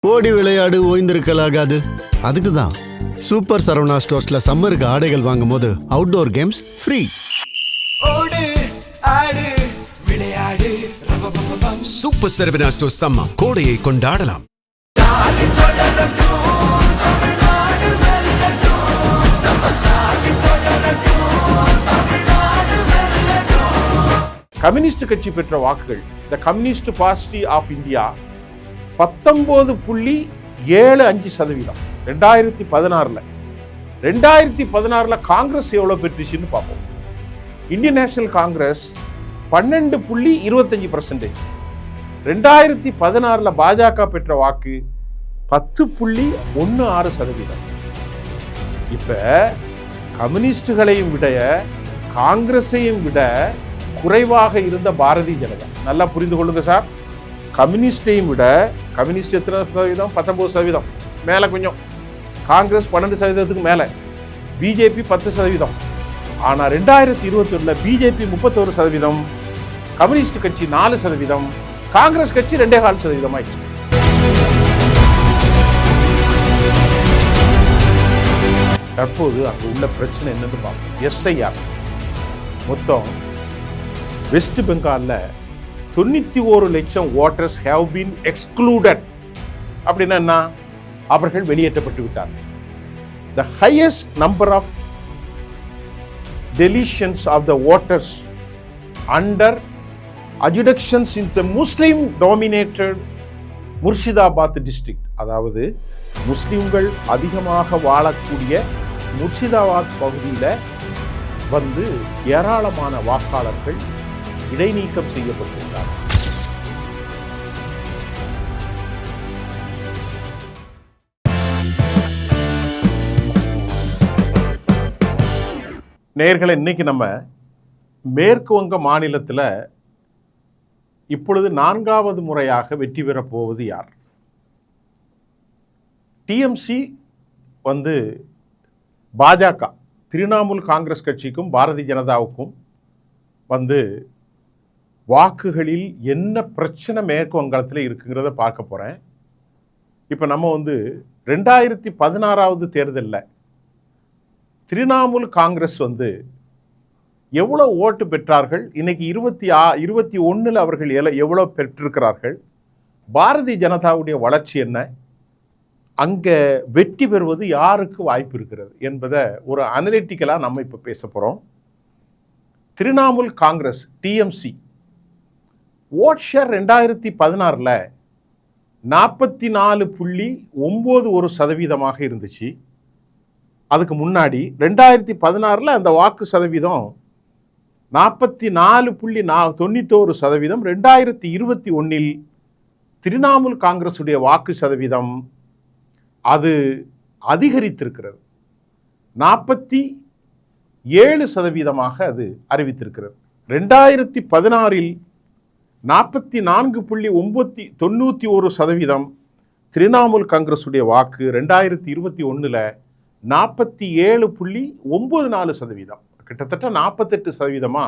ஓடி விளையாடு ஓய்ந்திருக்கலாகாது. அதுக்கு தான் சூப்பர் சரவணா ஸ்டோர்ஸ்ல சம்மருக்கு ஆடைகள் வாங்கும் போது outdoor games free. Super Saravana stores சம்மா கோடையை கொண்டாடலாம். கம்யூனிஸ்ட் கட்சி பெற்ற வாக்குகள், the communist party of India 19.75%. 2016 Congress எவ்வளவு பெற்றுச்சுன்னு பார்ப்போம். Indian National Congress 12.25%. 2016 பாஜக பெற்ற வாக்கு 10.16%. இப்ப கம்யூனிஸ்டுகளையும் விட காங்கிரஸையும் விட குறைவாக இருந்த பாரதிய ஜனதா, நல்லா புரிந்து கொள்ளுங்க சார். கம்யூனிஸ்டையும் விட, கம்யூனிஸ்ட் எத்தனை சதவீதம்? 19%, மேலே கொஞ்சம். காங்கிரஸ் 12% மேலே, பிஜேபி 10%. ஆனால் 2021 பிஜேபி 31%, கம்யூனிஸ்ட் கட்சி 4%, காங்கிரஸ் கட்சி 2.25% ஆயிடுச்சு. தற்போது அங்கு உள்ள பிரச்சனை என்னன்னு பார்ப்போம். எஸ்ஐஆர் மொத்தம் வெஸ்ட் பெங்கால்ல 91 லட்சம் ஓட்டர்ஸ் ஹேவ் பீன் எக்ஸ்க்ளூடட். அப்படின்னா என்ன? அவர்கள் வெளியேற்றப்பட்டு விட்டார்கள். The highest number of deletions of the voters under adjudications in the Muslim dominated Murshidabad district, அதாவது முஸ்லிம்கள் அதிகமாக வாழக்கூடிய முர்ஷிதாபாத் பகுதியில் வந்து ஏராளமான வாக்காளர்கள் இடைநீக்கம் செய்யப்பட்டிருக்கிறார். நேயர்களே, இன்னைக்கு நம்ம மேற்கு வங்க மாநிலத்தில் இப்பொழுது 4வது முறையாக வெற்றி பெறப் போவது யார்? டிஎம்சி வந்து பாஜக, திரிணாமுல் காங்கிரஸ் கட்சிக்கும் பாரதிய ஜனதாவுக்கும் வந்து வாக்குகளில் என்ன பிரச்சனை மேற்கு வங்காளத்தில் இருக்குங்கிறத பார்க்க போகிறேன். இப்போ நம்ம வந்து 2016 தேர்தலில் திரிணாமுல் காங்கிரஸ் வந்து எவ்வளோ ஓட்டு பெற்றார்கள், இன்னைக்கு 21 அவர்கள் எவ்வளோ பெற்றிருக்கிறார்கள், பாரதிய ஜனதாவுடைய வளர்ச்சி என்ன, அங்கே வெற்றி பெறுவது யாருக்கு வாய்ப்பு இருக்கிறது என்பதை ஒரு அனலிட்டிக்கலாக நம்ம இப்போ பேச போகிறோம். Trinamool Congress TMC vote share 2016 44.91% இருந்துச்சு. அதுக்கு முன்னாடி 2016 அந்த வாக்கு சதவீதம் 44.91%. 2021 திரிணாமுல் காங்கிரஸுடைய வாக்கு சதவீதம் அது அதிகரித்திருக்கிறது. 47% அது அறிவித்திருக்கிறது. 2016 44.91% திரிணாமுல் காங்கிரஸுடைய வாக்கு 2021 47.94%, கிட்டத்தட்ட 48%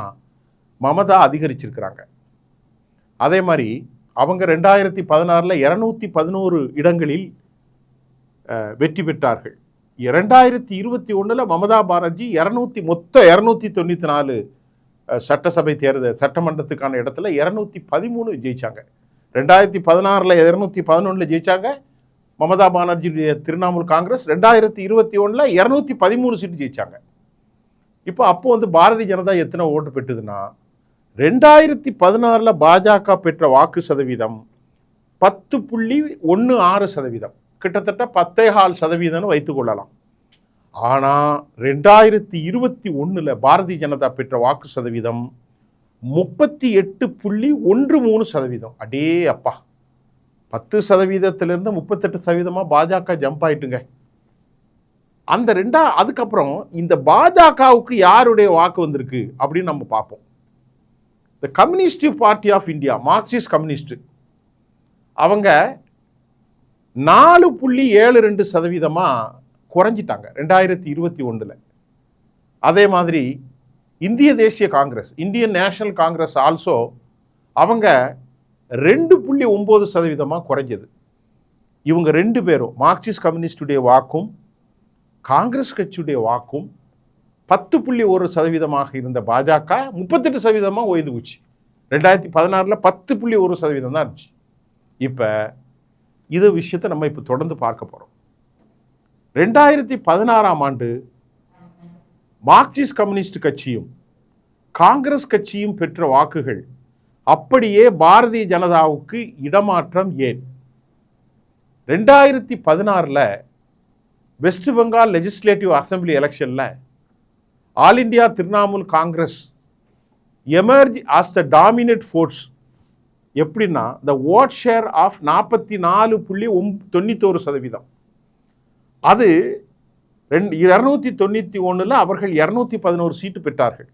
மமதா அதிகரிச்சிருக்கிறாங்க. அதே மாதிரி அவங்க 2016 211 இடங்களில் வெற்றி பெற்றார்கள். 2021 மமதா பானர்ஜி 294 சட்டசபை தேர்தல் சட்டமன்றத்துக்கான இடத்துல 213 ஜெயிச்சாங்க. 2016 211 ஜெயிச்சாங்க மமதா பானர்ஜியுடைய திரிணாமுல் காங்கிரஸ். 2021 213 சீட்டு ஜெயிச்சாங்க. அப்போ வந்து பாரதிய ஜனதா எத்தனை ஓட்டு பெற்றதுன்னா, 2016 பாஜக பெற்ற வாக்கு சதவீதம் 10.16%, கிட்டத்தட்ட 10.25% வைத்துக் கொள்ளலாம். ஆனால் 2021 பாரதிய ஜனதா பெற்ற வாக்கு சதவீதம் 38.13%. அடே அப்பா, 10%-லிருந்து 38% பாஜக ஜம்ப் ஆயிட்டுங்க. அந்த அதுக்கப்புறம் இந்த பாஜகவுக்கு யாருடைய வாக்கு வந்திருக்கு அப்படின்னு நம்ம பார்ப்போம். The communist party of India, Marxist Communist, அவங்க 4.72% குறைஞ்சிட்டாங்க 2021. அதே மாதிரி இந்திய தேசிய Congress, Indian National Congress also அவங்க 2.9% குறைஞ்சது. இவங்க 2 பேரும் மார்க்சிஸ்ட் கம்யூனிஸ்டுடைய வாக்கும் காங்கிரஸ் கட்சியுடைய வாக்கும் 10.1% இருந்த பாஜக 38% உயர்ந்து போச்சு. 2016 10.1% தான் இருந்துச்சு. இப்போ இது விஷயத்தை நம்ம இப்போ தொடர்ந்து பார்க்க போகிறோம். 2016ஆம் ஆண்டு மார்க்சிஸ்ட் கம்யூனிஸ்ட் கட்சியும் காங்கிரஸ் கட்சியும் பெற்ற வாக்குகள் அப்படியே பாரதிய ஜனதாவுக்கு இடமாற்றம் ஏன்? 2016 வெஸ்ட் பெங்கால் லெஜிஸ்லேட்டிவ் அசம்பிளி எலெக்ஷனில் all India Trinamool Congress emerge as த டாமினேட் ஃபோர்ஸ். எப்படின்னா த ஓட் ஷேர் ஆஃப் 44.91%. அது 291 அவர்கள் 211 சீட்டு பெற்றார்கள்.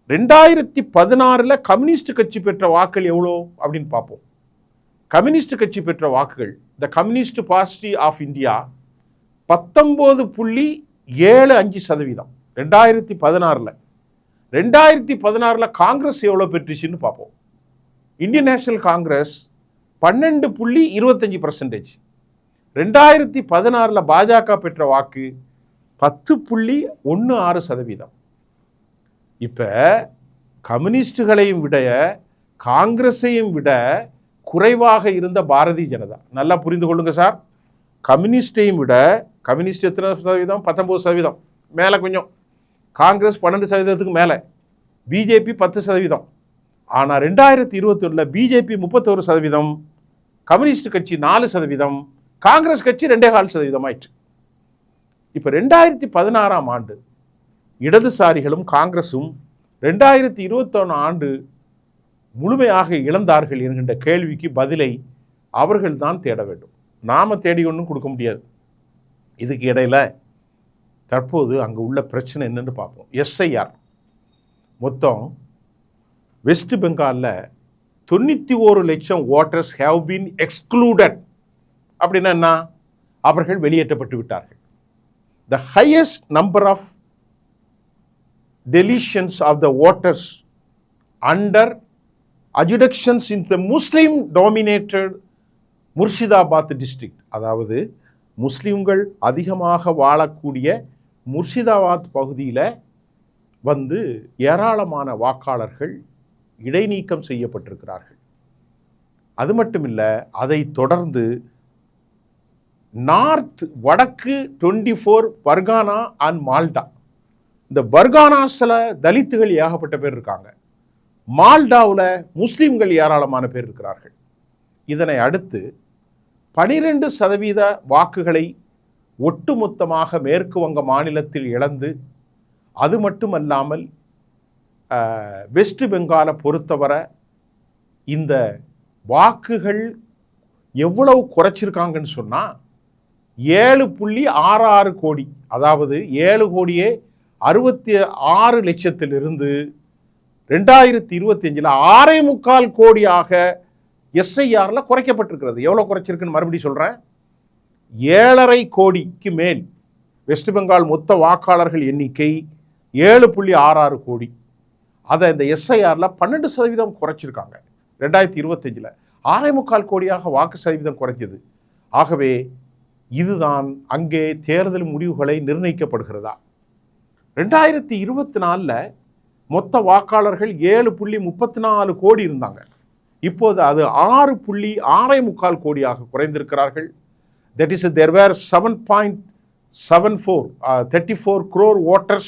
2016 கம்யூனிஸ்ட் கட்சி பெற்ற வாக்குகள் எவ்வளோ அப்படின்னு பார்ப்போம். கம்யூனிஸ்ட் கட்சி பெற்ற வாக்குகள் the communist party of India 19.75%. 2016 2016 Congress எவ்வளோ பெற்றுச்சுன்னு பார்ப்போம். Indian National Congress 12.25%. 2016 பாஜக பெற்ற வாக்கு 10.16%. இப்போ கம்யூனிஸ்டுகளையும் விட காங்கிரஸையும் விட குறைவாக இருந்த பாரதிய ஜனதா, நல்லா புரிந்து கொள்ளுங்க சார், கம்யூனிஸ்டையும் விட, கம்யூனிஸ்ட் எத்தனை சதவீதம்? 19%, மேலே கொஞ்சம். காங்கிரஸ் 12%க்கு மேலே, பிஜேபி 10%. ஆனால் 2021 பிஜேபி 31%, கம்யூனிஸ்ட் கட்சி 4%, காங்கிரஸ் கட்சி 2.25% ஆயிற்று. இப்போ 2016ஆம் ஆண்டு இடதுசாரிகளும் காங்கிரஸும் 2021 ஆண்டு முழுமையாக இழந்தார்கள் என்கின்ற கேள்விக்கு பதிலை அவர்கள் தான் தேட வேண்டும். நாம் தேடி ஒன்றும் கொடுக்க முடியாது. இதுக்கு இடையில தற்போது அங்கே உள்ள பிரச்சனை என்னன்னு பார்ப்போம். எஸ்ஐஆர் மொத்தம் வெஸ்ட் பெங்காலில் 91 லட்சம் ஓட்டர்ஸ் ஹேவ் பீன் எக்ஸ்க்ளூடட். அப்படின்னா என்ன? அவர்கள் வெளியேற்றப்பட்டு விட்டார்கள். The highest number of deletions of the voters under adjudications in the Muslim dominated Murshidabad district. அதாவது முஸ்லிம்கள் அதிகமாக வாழக்கூடிய முர்ஷிதாபாத் பகுதியில் ஏராளமான வாக்காளர்கள் இடைநீக்கம் செய்யப்பட்டிருக்கிறார்கள். அது மட்டும் இல்லை, அதை தொடர்ந்து நார்த் வடக்கு 24 பர்கானா அண்ட் மால்டா, இந்த பர்கானாஸில் தலித்துகள் ஏகப்பட்ட பேர் இருக்காங்க. மால்டாவில் முஸ்லீம்கள் ஏராளமான பேர் இருக்கிறார்கள். இதனை அடுத்து 12% வாக்குகளை ஒட்டுமொத்தமாக மேற்கு வங்க மாநிலத்தில் இழந்து, அது மட்டுமல்லாமல் வெஸ்ட் பெங்காலை பொறுத்தவரை இந்த வாக்குகள் எவ்வளவு குறைச்சிருக்காங்கன்னு சொன்னால் 7.66 கோடி, அதாவது 7,66 லட்சத்திலிருந்து 2025 6.25 கோடியாக எஸ்ஐஆரில் குறைக்கப்பட்டிருக்கிறது. எவ்வளோ குறைச்சிருக்குன்னு மறுபடியும் சொல்கிறேன். 7.5 கோடிக்கு மேல் வெஸ்ட் பெங்கால் மொத்த வாக்காளர்கள் எண்ணிக்கை 7.66 கோடி. அதை இந்த எஸ்ஐஆரில் 12% குறைச்சிருக்காங்க. 2025 6.25 கோடியாக வாக்கு சதவீதம் குறைஞ்சது. ஆகவே இதுதான் அங்கே தேர்தல் முடிவுகளை நிர்ணயிக்கப்படுகிறதா. 2024 மொத்த வாக்காளர்கள் 7.34 கோடி இருந்தாங்க. இப்போது அது 6.65 கோடியாக குறைந்திருக்கிறார்கள். That is there were 7.34 crore voters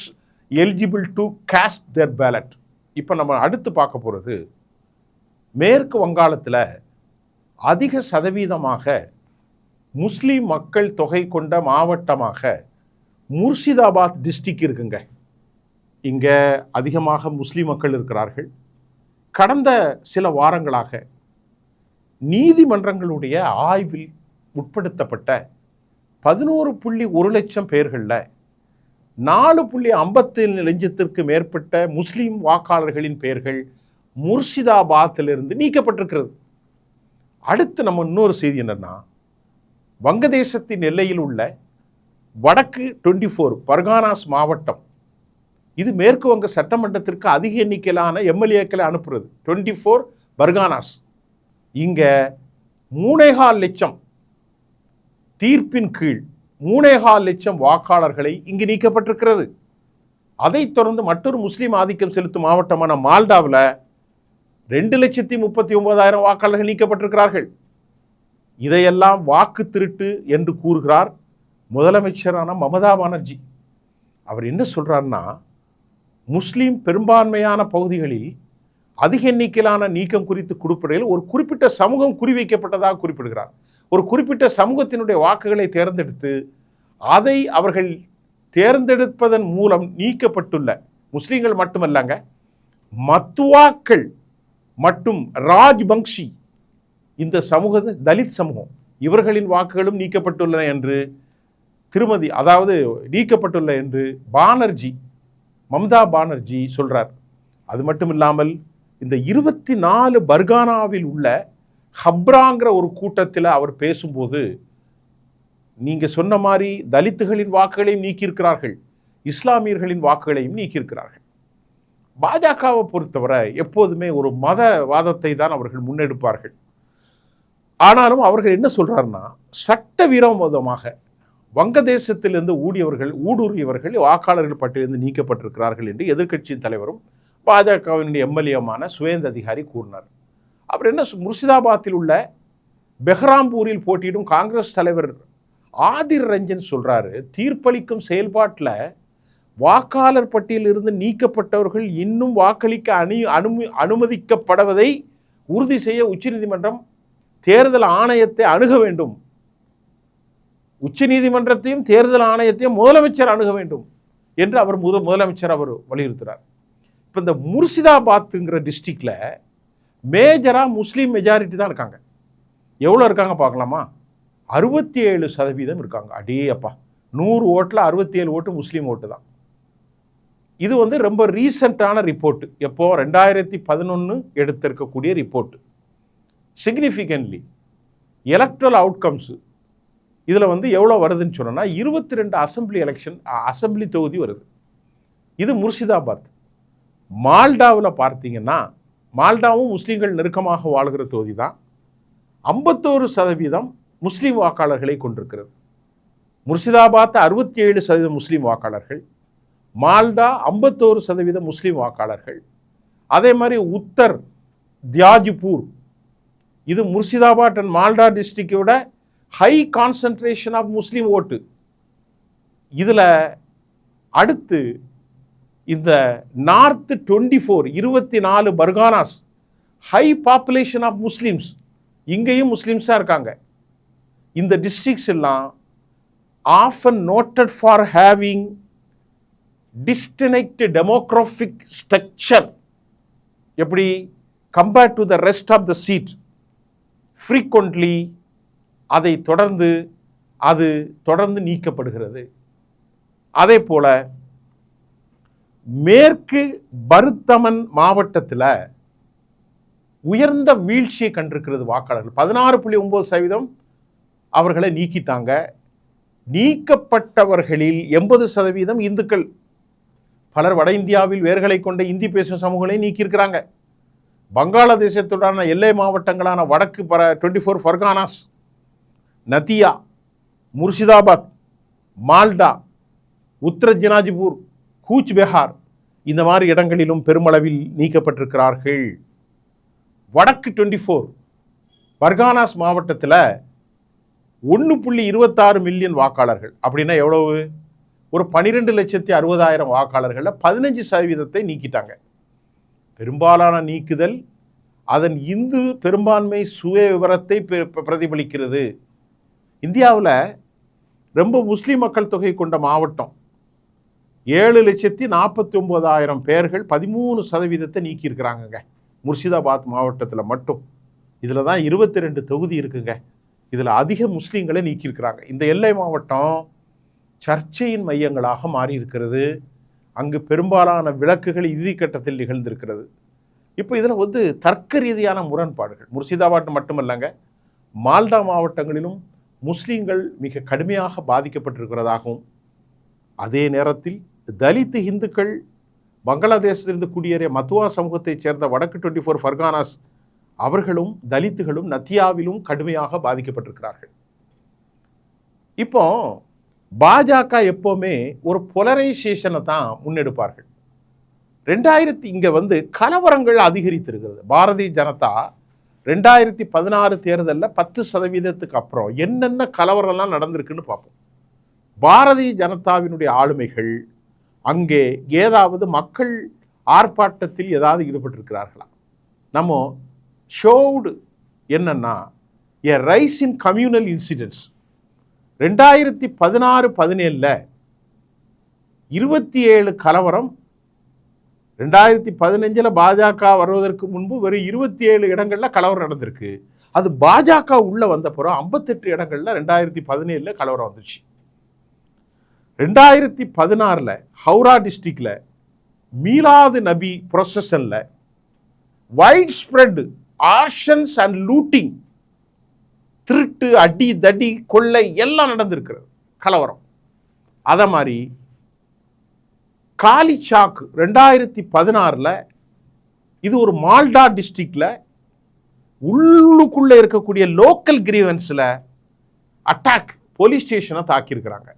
eligible to cast their ballot. இப்போ நம்ம அடுத்து பார்க்க போகிறது, மேற்கு வங்காளத்தில் அதிக சதவீதமாக முஸ்லீம் மக்கள் தொகை கொண்ட மாவட்டமாக முர்ஷிதாபாத் டிஸ்ட்ரிக்ட் இருக்குங்க. இங்கே அதிகமாக முஸ்லீம் மக்கள் இருக்கிறார்கள். கடந்த சில வாரங்களாக நீதிமன்றங்களுடைய ஆய்வில் உட்படுத்தப்பட்ட 11.1 லட்சம் பேர்களில் 4.57 லட்சத்திற்கு மேற்பட்ட முஸ்லீம் வாக்காளர்களின் பெயர்கள் முர்ஷிதாபாத்திலிருந்து நீக்கப்பட்டிருக்கிறது. அடுத்து நம்ம இன்னொரு செய்தி என்னன்னா, வங்கதேசத்தின் எல்லையில் உள்ள வடக்கு 24 பர்கானாஸ் மாவட்டம், இது மேற்கு வங்க சட்டமன்றத்திற்கு அதிக எண்ணிக்கையிலான எம்எல்ஏக்களை அனுப்புறது. 24 பர்கானாஸ், இங்கே 3.25 லட்சம் தீர்ப்பின் கீழ் 3.25 லட்சம் வாக்காளர்களை இங்கு நீக்கப்பட்டிருக்கிறது. அதைத் தொடர்ந்து மற்றொரு முஸ்லீம் ஆதிக்கம் செலுத்தும் மாவட்டமான மால்டாவில் 2,39,000 வாக்காளர்கள் நீக்கப்பட்டிருக்கிறார்கள். இதையெல்லாம் வாக்கு திருட்டு என்று கூறுகிறார் முதலமைச்சரான மமதா பானர்ஜி. அவர் என்ன சொல்றாருன்னா, முஸ்லீம் பெரும்பான்மையான பகுதிகளில் அதிக எண்ணிக்கையிலான நீக்கம் குறித்து குறிப்பிடையில் ஒரு குறிப்பிட்ட சமூகம் குறிவைக்கப்பட்டதாக குறிப்பிடுகிறார். ஒரு குறிப்பிட்ட சமூகத்தினுடைய வாக்குகளை தேர்ந்தெடுத்து அதை அவர்கள் தேர்ந்தெடுப்பதன் மூலம் நீக்கப்பட்டுள்ள முஸ்லீம்கள் மட்டுமல்லங்க, மத்துவாக்கள் மற்றும் ராஜ்பங்ஷி, இந்த சமூகம் தலித் சமூகம், இவர்களின் வாக்குகளும் நீக்கப்பட்டுள்ளன என்று நீக்கப்பட்டுள்ள என்று மம்தா பானர்ஜி சொல்றார். அது மட்டும் இல்லாமல் இந்த 24 பர்கானாவில் உள்ள ஹப்ராங்கிற ஒரு கூட்டத்தில் அவர் பேசும்போது, நீங்க சொன்ன மாதிரி தலித்துகளின் வாக்குகளையும் நீக்கியிருக்கிறார்கள், இஸ்லாமியர்களின் வாக்குகளையும் நீக்கியிருக்கிறார்கள். பாஜகவை பொறுத்தவரை எப்போதுமே ஒரு மதவாதத்தை தான் அவர்கள் முன்னெடுப்பார்கள். ஆனாலும் அவர்கள் என்ன சொல்றாருன்னா, சட்டவிரோதமாக வங்கதேசத்திலிருந்து ஊடுருவியவர்கள் வாக்காளர்கள் பட்டியலிருந்து நீக்கப்பட்டிருக்கிறார்கள் என்று எதிர்க்கட்சியின் தலைவரும் பாஜகவினுடைய எம்எல்ஏமான சுவேந்த அதிகாரி கூறினார். அவர் என்ன, முர்சிதாபாத்தில் உள்ள பெஹ்ராம்பூரில் போட்டியிடும் காங்கிரஸ் தலைவர் ஆதிர் ரஞ்சன் சொல்றாரு, தீர்ப்பளிக்கும் செயல்பாட்டில் வாக்காளர் பட்டியலில் இருந்து நீக்கப்பட்டவர்கள் இன்னும் வாக்களிக்க அனுமதிக்கப்படுவதை உறுதி செய்ய உச்சநீதிமன்றம் தேர்தல் ஆணையத்தை அணுக வேண்டும். உச்சநீதிமன்றத்தையும் தேர்தல் ஆணையத்தையும் முதலமைச்சர் அணுக வேண்டும் என்று அவர் முதலமைச்சர் வலியுறுத்துறார். இப்போ இந்த முர்சிதாபாத்ங்கிற டிஸ்ட்ரிக்ட்ல மேஜரா முஸ்லீம் மெஜாரிட்டி தான் இருக்காங்க. எவ்வளோ இருக்காங்க பார்க்கலாமா? 67% இருக்காங்க. அடே அப்பா, 100 ஓட்டில் 67 ஓட்டு முஸ்லீம் ஓட்டு தான். இது ரொம்ப ரீசெண்டான ரிப்போர்ட். எப்போ 2011 எடுத்திருக்கக்கூடிய ரிப்போர்ட். சிக்னிஃபிகன்ட்லி எலக்ட்ரல் அவுட்கம்ஸ் இதில் எவ்வளோ வருதுன்னு சொன்னோன்னா, 22 அசம்பிளி தொகுதி வருது. இது முர்சிதாபாத். மால்டாவில் பார்த்தீங்கன்னா, மால்டாவும் முஸ்லீம்கள் நெருக்கமாக வாழ்கிற தொகுதி தான். 51% முஸ்லீம் வாக்காளர்களை கொண்டிருக்கிறது. முர்சிதாபாத் 67% முஸ்லீம் வாக்காளர்கள், மால்டா 51% முஸ்லீம் வாக்காளர்கள். அதே மாதிரி உத்தர் தியாஜ்பூர், இது முர்சிதாபாத் அண்ட் மால்டா டிஸ்ட்ரிக்டோட high concentration of Muslim vote. இதில் அடுத்து இந்த north 24 Parganas, high population of Muslims, இங்கேயும் முஸ்லீம்ஸாக இருக்காங்க. இந்த டிஸ்ட்ரிக்ட்ஸ் எல்லாம் often noted for having disconnect demographic structure. எப்படி compared to the rest of the seat, frequently அது தொடர்ந்து நீக்கப்படுகிறது. அதே போல மேற்கு பருத்தமன் மாவட்டத்தில் உயர்ந்த வீழ்ச்சியை கண்டிருக்கிறது வாக்காளர்கள். 16.9% அவர்களை நீக்கிட்டாங்க. நீக்கப்பட்டவர்களில் 80% இந்துக்கள். பலர் வட இந்தியாவில் வேர்களை கொண்ட இந்தி பேசும் சமூகங்களை நீக்கியிருக்கிறாங்க. வங்காளதேசத்துடனான எல்லை மாவட்டங்களான வடக்கு 24 ஃபர்கானாஸ், நதியா, முர்சிதாபாத், மால்டா, உத்தர தினாஜ்பூர், கூச் பெஹார், இந்த மாதிரி இடங்களிலும் பெருமளவில் நீக்கப்பட்டிருக்கிறார்கள். வடக்கு 24 பர்கானாஸ் மாவட்டத்தில் 1.26 மில்லியன் வாக்காளர்கள். அப்படின்னா எவ்வளவு? ஒரு 12,60,000 வாக்காளர்களில் 15% நீக்கிட்டாங்க. பெரும்பாலான நீக்குதல் அதன் இந்து பெரும்பான்மை சுய விவரத்தை பிரதிபலிக்கிறது. இந்தியாவில் ரொம்ப முஸ்லீம் மக்கள் தொகை கொண்ட மாவட்டம். 7,49,000 பேர்கள் 13% நீக்கியிருக்கிறாங்கங்க முர்சிதாபாத் மாவட்டத்தில் மட்டும். இதில் தான் 22 தொகுதி இருக்குங்க. இதில் அதிக முஸ்லீம்களை நீக்கியிருக்கிறாங்க. இந்த எல்லை மாவட்டம் சர்ச்சையின் மையங்களாக மாறி இருக்கிறது. அங்கு பெரும்பாலான விளக்குகள் இறுதிக்கட்டத்தில் நிகழ்ந்திருக்கிறது. இப்போ இதில் தர்க்க ரீதியான முரண்பாடுகள் முர்சிதாபாத் மட்டுமல்லங்க, மால்டா மாவட்டங்களிலும் முஸ்லீம்கள் மிக கடுமையாக பாதிக்கப்பட்டிருக்கிறதாகவும், அதே நேரத்தில் தலித் இந்துக்கள் பங்களாதேசத்திலிருந்து குடியேறிய மத்துவா சமூகத்தைச் சேர்ந்த வடக்கு 24 ஃபர்கானாஸ் அவர்களும் தலித்துகளும் நத்தியாவிலும் கடுமையாக பாதிக்கப்பட்டிருக்கிறார்கள். இப்போ பாஜக எப்போவுமே ஒரு பொலரைசேஷனை தான் முன்னெடுப்பார்கள். இங்கே வந்து கலவரங்கள் அதிகரித்திருக்கிறது. பாரதிய ஜனதா 2016 தேர்தலில் 10% அப்புறம் என்னென்ன கலவரம்லாம் நடந்திருக்குன்னு பார்ப்போம். பாரதிய ஜனதாவினுடைய ஆளுமைகள் அங்கே ஏதாவது மக்கள் ஆர்ப்பாட்டத்தில் ஏதாவது ஈடுபட்டிருக்கிறார்களா? நம்ம ஷோவுடு என்னன்னா எ ரைஸ் இன் கம்யூனல் இன்சிடென்ட்ஸ். 2016-17 27 கலவரம். 2015 பாஜக வருவதற்கு முன்பு வெறும் 27 இடங்களில் கலவரம் நடந்திருக்கு. அது பாஜக உள்ள வந்த பிறகு 58 இடங்களில் 2017 கலவரம் வந்துச்சு. 2016 ஹவுரா டிஸ்ட்ரிக்டில் Milad Nabi ப்ரொசஷனில் white spread ஆர்ஷன்ஸ் and looting, திருட்டு, அடி தடி, கொள்ளை எல்லாம் நடந்திருக்கிறது, கலவரம். அதை மாதிரி காலி சாக் 2016 இது ஒரு மால்டா டிஸ்ட்ரிக்ட்ல உள்ளுக்குள்ள இருக்கக்கூடிய லோக்கல் கிரீவன்ஸில் அட்டாக், போலீஸ் ஸ்டேஷனை தாக்கியிருக்கிறாங்க.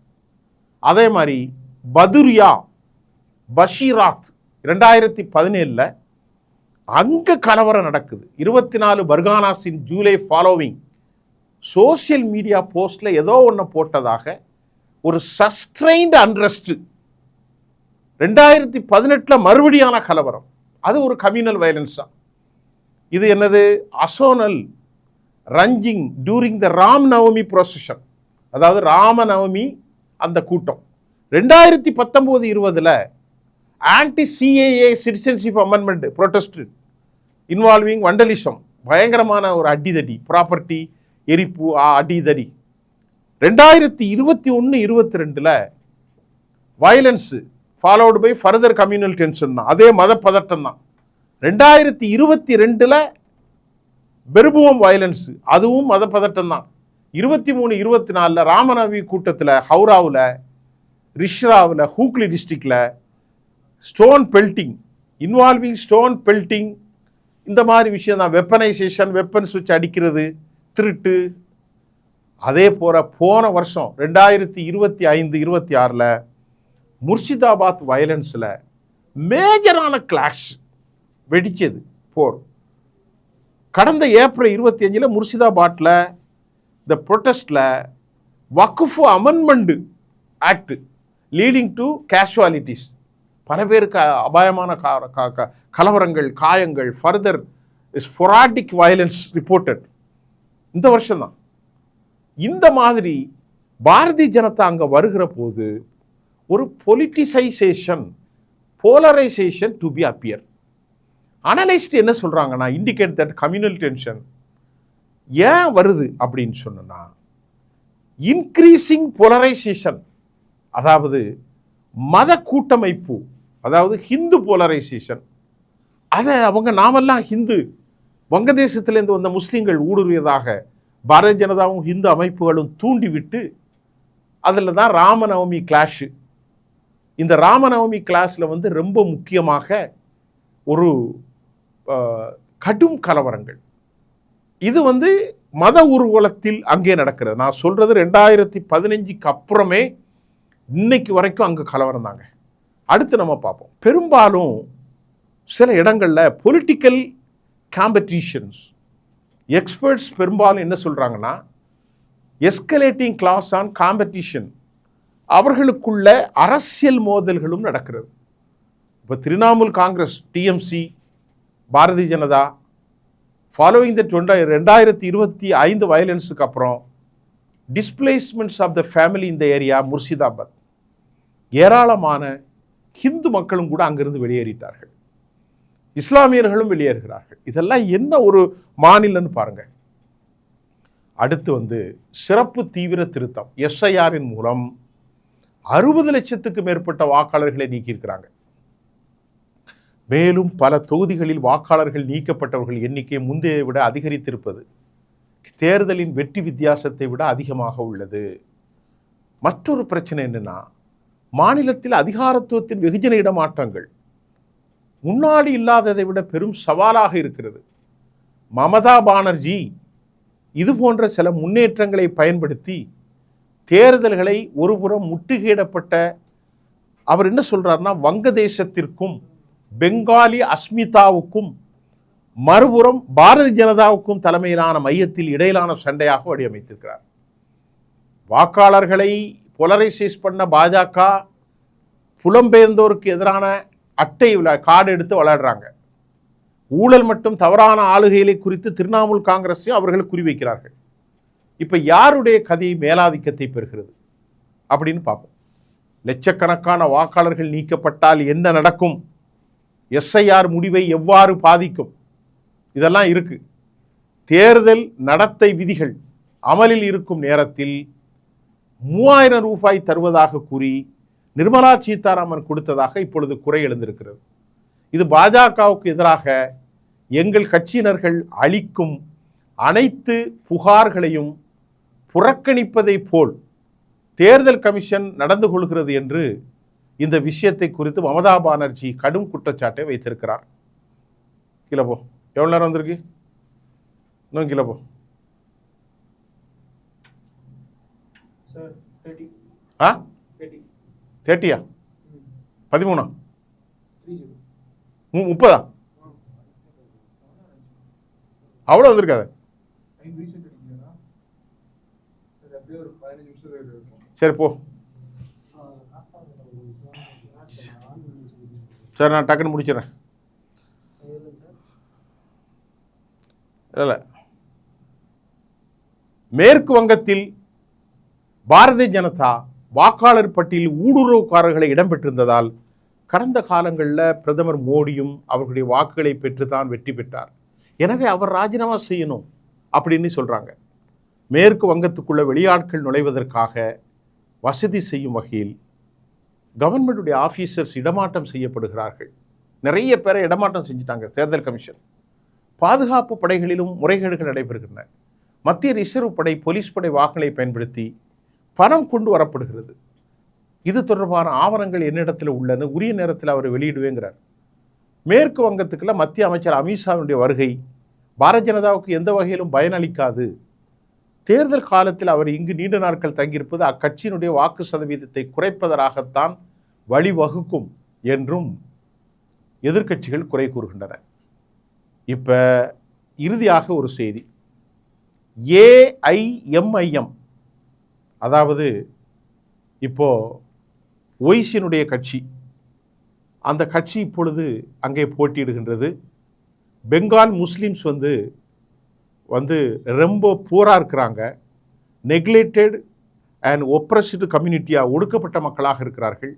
அதே மாதிரி பதுரியா, பஷீராத் 2017 அங்கே கலவரம் நடக்குது. 24 பர்கானாஸின் ஜூலை ஃபாலோவிங் சோசியல் மீடியா போஸ்ட்ல ஏதோ ஒன்று போட்டதாக ஒரு சஸ்ட்ரைன்டு அன்ரெஸ்ட். 2018 மறுபடியான கலவரம், அது ஒரு கம்யூனல் வயலன்ஸ் தான். இது என்னது? அசோனல் ரஞ்சிங் during the Ram Navami procession, அதாவது ராமநவமி அந்த கூட்டம். 2019-20 anti CAA citizenship amendment protest involving vandalism, பயங்கரமான ஒரு அடிதடி, ப்ராப்பர்ட்டி எரிப்பு, அடிதடி. 2021-22 violence followed by further communal tension தான், அதே மத பதட்டம் தான். 2022 பெருபுவம் வயலன்ஸு, அதுவும் மத பதட்டம் தான். 23-24 ராமநவமி கூட்டத்தில் ஹவுராவில், ரிஷ்ராவில், ஹூக்லி டிஸ்ட்ரிக்டில் stone belting involving stone belting, இந்த மாதிரி விஷயம் தான். வெப்பனைசேஷன், வெப்பன்ஸ் வச்சு அடிக்கிறது, திருட்டு. அதே போல போன வருஷம் 2025-26 முர்ஷிதாபாத் வயலன்ஸில் மேஜரான கிளாஷ் வெடிச்சது, போர். கடந்த ஏப்ரல் 25 முர்ஷிதாபாத்தில் இந்த ப்ரொட்டஸ்டில் Waqf amendment act leading to casualties, பல பேருக்கு அபாயமான கலவரங்கள், காயங்கள், ஃபர்தர் ஸ்பொராடிக் வயலன்ஸ் ரிப்போர்ட்டட் இந்த வருஷம்தான். இந்த மாதிரி பாரதிய ஜனதா அங்கே வருகிற போது ஒரு politicisation, polarisation to be appear. Analyst என்ன சொல்கிறாங்கன்னா, இண்டிகேட் தட் கம்யூனல் டென்ஷன் ஏன் வருது அப்படின்னு சொன்னா, இன்க்ரீசிங் போலரைசேஷன், அதாவது மத கூட்டமைப்பு, அதாவது ஹிந்து போலரைசேஷன். அதை அவங்க நாமெல்லாம் ஹிந்து, வங்கதேசத்திலேருந்து வந்த முஸ்லீம்கள் ஊடுருவியதாக பாரதிய ஜனதாவும் ஹிந்து அமைப்புகளும் தூண்டிவிட்டு அதில் தான் ராமநவமி கிளாஷு. இந்த ராமநவமி கிளாஸில் வந்து ரொம்ப முக்கியமாக ஒரு கடும் கலவரங்கள். இது வந்து மத ஊர்வலத்தில் அங்கே நடக்கிறது. நான் சொல்கிறது 2015 அப்புறமே இன்னைக்கு வரைக்கும் அங்கே கலவரம் தாங்க. அடுத்து நம்ம பார்ப்போம். பெரும்பாலும் சில இடங்களில் பொலிட்டிக்கல் காம்படிஷன்ஸ், எக்ஸ்பர்ட்ஸ் பெரும்பாலும் என்ன சொல்கிறாங்கன்னா, எஸ்கலேட்டிங் கிளாஸ் ஆன் காம்படிஷன், அவர்களுக்குள்ள அரசியல் மோதல்களும் நடக்கிறது. இப்போ Trinamool Congress, TMC, Bharatiya Janata following த 2025 வயலன்ஸுக்கு அப்புறம் டிஸ்பிளேஸ்மெண்ட்ஸ் ஆஃப் த ஃபேமிலி இந்த ஏரியா முர்ஷிதாபாத், ஏராளமான ஹிந்து மக்களும் கூட அங்கிருந்து வெளியேறிட்டார்கள், இஸ்லாமியர்களும் வெளியேறுகிறார்கள். இதெல்லாம் என்ன ஒரு மாநிலம்னு பாருங்க. அடுத்து வந்து சிறப்பு தீவிர திருத்தம், எஸ்ஐஆரின் மூலம் 60 லட்சத்துக்கு மேற்பட்ட வாக்காளர்களை நீக்கியிருக்கிறாங்க. மேலும் பல தொகுதிகளில் வாக்காளர்கள் நீக்கப்பட்டவர்கள் எண்ணிக்கை முந்தைய விட அதிகரித்திருப்பது தேர்தலின் வெற்றி வித்தியாசத்தை விட அதிகமாக உள்ளது. மற்றொரு பிரச்சனை என்னன்னா, மாநிலத்தில் அதிகாரத்துவத்தின் வெகுஜன இடமாற்றங்கள் முன்னாடி இல்லாததை விட பெரும் சவாலாக இருக்கிறது. மமதா பானர்ஜி இது போன்ற சில முன்னேற்றங்களை பயன்படுத்தி தேர்தல்களை ஒருபுறம் முட்டுகையிடப்பட்ட அவர் என்ன சொல்றாருன்னா, வங்கதேசத்திற்கும் பெங்காலி அஸ்மிதாவுக்கும் மறுபுறம் பாரதிய ஜனதாவுக்கும் தலைமையிலான மையத்தில் இடையிலான சண்டையாக வடிவமைத்திருக்கிறார். வாக்காளர்களை போலரைசைஸ் பண்ண பாஜக புலம்பெயர்ந்தோருக்கு எதிரான அட்டை கார்டு எடுத்து விளையாடுறாங்க. ஊழல் மற்றும் தவறான ஆளுகைகளை குறித்து திரிணாமுல் காங்கிரஸை அவர்கள் குறிவைக்கிறார்கள். இப்போ யாருடைய கதை மேலாதிக்கத்தை பெறுகிறது அப்படின்னு பார்ப்போம். லட்சக்கணக்கான வாக்காளர்கள் நீக்கப்பட்டால் என்ன நடக்கும், எஸ்ஐஆர் முடிவை எவ்வாறு பாதிக்கும், இதெல்லாம் இருக்கு. தேர்தல் நடத்தை விதிகள் அமலில் இருக்கும் நேரத்தில் 3000 ரூபாய் தருவதாக கூறி நிர்மலா சீதாராமன் கொடுத்ததாக இப்பொழுது குறை எழுந்திருக்கிறது. இது பாஜகவுக்கு எதிராக எங்கள் கட்சியினர்கள் அளிக்கும் அனைத்து புகார்களையும் புறக்கணிப்பதை போல் தேர்தல் கமிஷன் நடந்து கொள்கிறது என்று இந்த விஷயத்தை குறித்து மமதா பானர்ஜி கடும் குற்றச்சாட்டை வைத்திருக்கிறார். கிலோ எவ்வளோ நேரம் வந்திருக்கு? இன்னும் கிலோ 30 13 30 அவ்வளோ வந்திருக்காது. சரி போ, சரி நான் டக்குன்னு முடிச்சிடறேன். இல்லை, மேற்கு வங்கத்தில் பாரதிய ஜனதா வாக்காளர் பட்டியலில் ஊடுருவக்காரர்களை இடம்பெற்றிருந்ததால் கடந்த காலங்களில் பிரதமர் மோடியும் அவர்களுடைய வாக்குகளை பெற்றுத்தான் வெற்றி பெற்றார். எனவே அவர் ராஜினாமா செய்யணும் அப்படின்னு சொல்கிறாங்க. மேற்கு வங்கத்துக்குள்ள வெளியாட்கள் நுழைவதற்காக வசதி செய்யும் வகையில் கவர்மெண்ட்டுடைய ஆஃபீஸர்ஸ் இடமாற்றம் செய்யப்படுகிறார்கள். நிறைய பேரை இடமாற்றம் செஞ்சுட்டாங்க தேர்தல் கமிஷன். பாதுகாப்பு படைகளிலும் முறைகேடுகள் நடைபெறுகின்றன. மத்திய ரிசர்வ் படை, போலீஸ் படை வாகனங்களை பயன்படுத்தி பணம் கொண்டு வரப்படுகிறது. இது தொடர்பான ஆவணங்கள் என்னிடத்தில் உள்ளன, உரிய நேரத்தில் அவர் வெளியிடுவேங்கிறார். மேற்கு வங்கத்துக்குள்ள மத்திய அமைச்சர் அமித்ஷாவுடைய வருகை பாரதிய ஜனதாவுக்கு எந்த வகையிலும் பயனளிக்காது. தேர்தல் காலத்தில் அவர் இங்கு நீண்ட நாட்கள் தங்கியிருப்பது அக்கட்சியினுடைய வாக்கு சதவீதத்தை குறைப்பதற்காகத்தான் வழிவகுக்கும் என்றும் எதிர்க்கட்சிகள் குறை கூறுகின்றன. இப்போ இறுதியாக ஒரு செய்தி, ஏஐஎம்ஐஎம், அதாவது இப்போ ஒய்சியினுடைய கட்சி, அந்த கட்சி இப்பொழுது அங்கே போட்டியிடுகின்றது. பெங்கால் முஸ்லீம்ஸ் வந்து ரொம்ப பூராக இருக்கிறாங்க. நெக்லெக்டட் அண்ட் ஒப்ரஸ்டு கம்யூனிட்டியாக, ஒடுக்கப்பட்ட மக்களாக இருக்கிறார்கள்.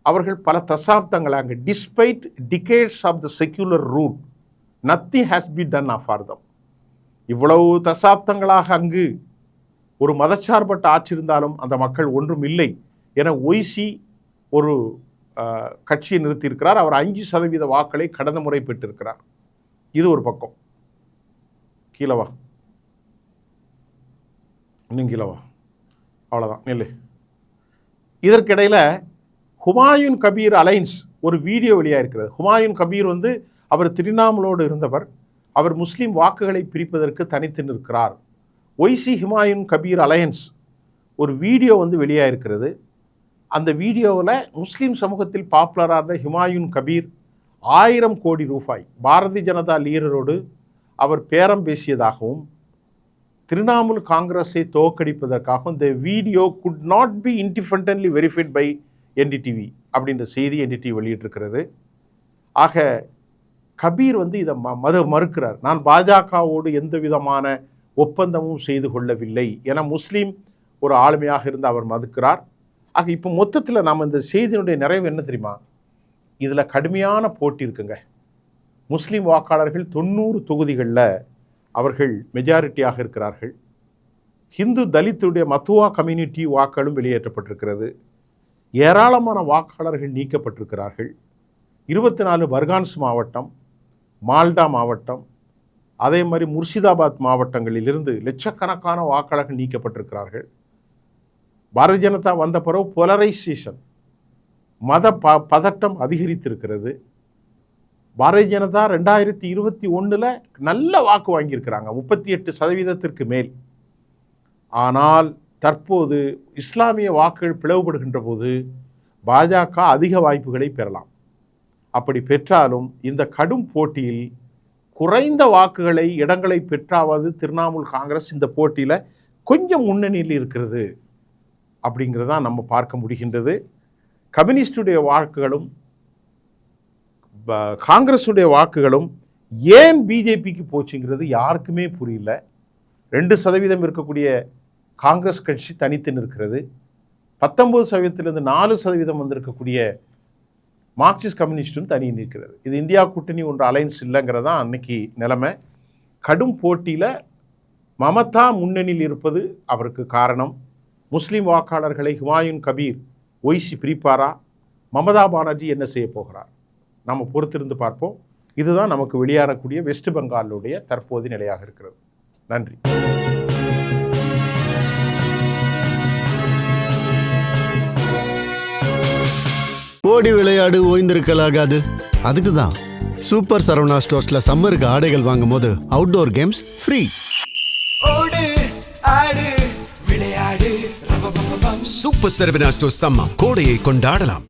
அவர்கள் பல தசாப்தங்களாக despite decades of the secular rule nothing has be done for them. இவ்வளவு தசாப்தங்களாக அங்கு ஒரு மதச்சார்பற்ற ஆட்சி இருந்தாலும் அந்த மக்கள் ஒன்றும் இல்லை என ஒய்சி ஒரு கட்சியை நிறுத்தியிருக்கிறார். அவர் 5% வாக்களை கடந்த முறை பெற்றிருக்கிறார். இது ஒரு பக்கம். கீழவா, இன்னும் கீழவா, அவ்வளோதான் நெல். இதற்கிடையில் ஹுமாயூன் கபீர் அலைன்ஸ் ஒரு வீடியோ வெளியாக இருக்கிறது. ஹுமாயூன் கபீர் அவர் திரிணாமுலோடு இருந்தவர். அவர் முஸ்லீம் வாக்குகளை பிரிப்பதற்கு தனித்து நிற்கிறார். ஒய்சி ஹுமாயூன் கபீர் அலையன்ஸ் ஒரு வீடியோ வெளியாக இருக்கிறது. அந்த வீடியோவில் முஸ்லீம் சமூகத்தில் பாப்புலராக இருந்த ஹுமாயூன் கபீர் 1000 கோடி ரூபாய் பாரதிய ஜனதா லீடரோடு அவர் பேரம் பேசியதாகவும் திரிணாமுல் காங்கிரஸை தோற்கடிப்பதற்காகவும் இந்த video could not be independently verified by NDTV அப்படின்ற செய்தி என்டிடிவி வெளியிட்டிருக்கிறது. ஆக கபீர் இதை மறுக்கிறார். நான் பாஜகவோடு எந்த விதமான ஒப்பந்தமும் செய்து கொள்ளவில்லை என முஸ்லீம் ஒரு ஆளுமையாக இருந்து அவர் மறுக்கிறார். ஆக இப்போ மொத்தத்தில் நாம் இந்த செய்தியினுடைய நிறைவு என்ன தெரியுமா? இதில் கடுமையான போட்டி இருக்குங்க. முஸ்லீம் வாக்காளர்கள் 90 தொகுதிகளில் அவர்கள் மெஜாரிட்டியாக இருக்கிறார்கள். ஹிந்து தலித்துடைய மத்துவா கம்யூனிட்டி வாக்களும் வெளியேற்றப்பட்டிருக்கிறது. ஏராளமான வாக்காளர்கள் நீக்கப்பட்டிருக்கிறார்கள். 24 பர்கான்ஸ் மாவட்டம், மால்டா மாவட்டம், அதே மாதிரி முர்ஷிதாபாத் மாவட்டங்களிலிருந்து லட்சக்கணக்கான வாக்காளர்கள் நீக்கப்பட்டிருக்கிறார்கள். பாரதிய ஜனதா வந்த பிறகு போலரைசேஷன், மத பதட்டம் அதிகரித்திருக்கிறது. பாரதிய ஜனதா 2021 நல்ல வாக்கு வாங்கியிருக்கிறாங்க, 38% மேல். ஆனால் தற்போது இஸ்லாமிய வாக்குகள் பிளவுபடுகின்ற போது பாஜக அதிக வாய்ப்புகளை பெறலாம். அப்படி பெற்றாலும் இந்த கடும் போட்டியில் குறைந்த வாக்குகளை இடங்களை பெற்றாவது திரிணாமுல் காங்கிரஸ் இந்த போட்டியில் கொஞ்சம் முன்னணியில் இருக்கிறது அப்படிங்கிறதான் நம்ம பார்க்க முடிகின்றது. கம்யூனிஸ்டுடைய வாக்குகளும் காங்கிரஸுடைய வாக்குகளும் ஏன் பிஜேபிக்கு போச்சுங்கிறது யாருக்குமே புரியல. 2% இருக்கக்கூடிய காங்கிரஸ் கட்சி தனித்து நிற்கிறது. 19% 4% வந்திருக்கக்கூடிய மார்க்சிஸ்ட் கம்யூனிஸ்டும் தனி நிற்கிறது. இது இந்தியா கூட்டணி ஒன்று அலைன்ஸ் இல்லைங்கிறதா அன்னைக்கு நிலைமை. கடும் போட்டியில் மமதா முன்னணியில் இருப்பது அவருக்கு காரணம். முஸ்லீம் வாக்காளர்களை ஹுமாயூன் கபீர் ஒய்சி பிரிப்பாரா, மமதா பானர்ஜி என்ன செய்ய போகிறார், நம்ம பொறுத்திருந்து பார்ப்போம். இதுதான் நமக்கு வெளியாகக்கூடிய வெஸ்ட் பெங்காலுடைய தற்போதைய நிலையாக இருக்கிறது. நன்றி. ஓடி விளையாடு ஓய்ந்திருக்கலாகாது. அதுக்கு தான் சூப்பர் சரவணா ஸ்டோர்ஸ்ல சம்மருக்கு ஆடைகள் வாங்கும் போது outdoor games free. Super Saravana stores summer கோடையை கொண்டாடலாம்.